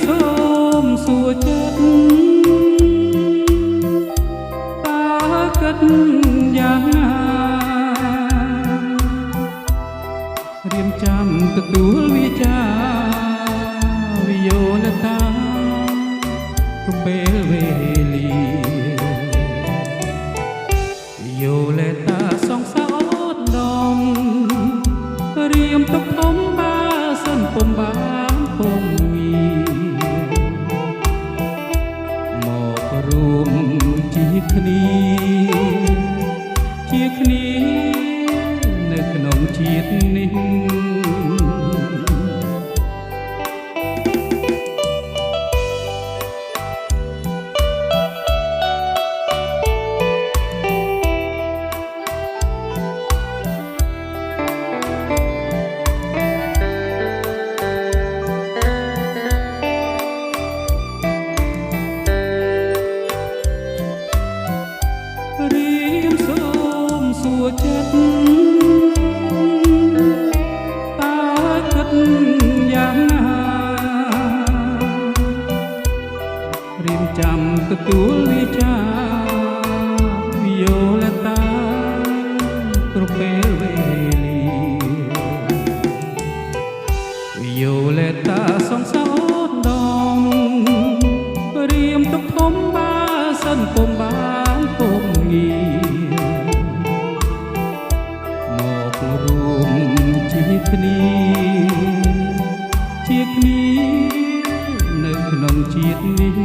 សូមសួរចិត្តតើគិតយ៉ាងណារៀបចំទទួលវាចាវិយោលតាគ្រប់ពេលវេលាវិយោលតាសងសោតដងរៀមទុកធំបាសិនពុំបានពងមករួមជាគ្នានៅក្នុងជាតិនេះចិត្តតើគិតយ៉ាងណារៀបចំទទួលវាចាវិយោលតាគ្រប់ពេលវេលាវិយោលតាសងសោតដងរៀមទុកធំបាសិនពុំបានពងងារួមជាគ្នានៅក្នុងជាតិនេះ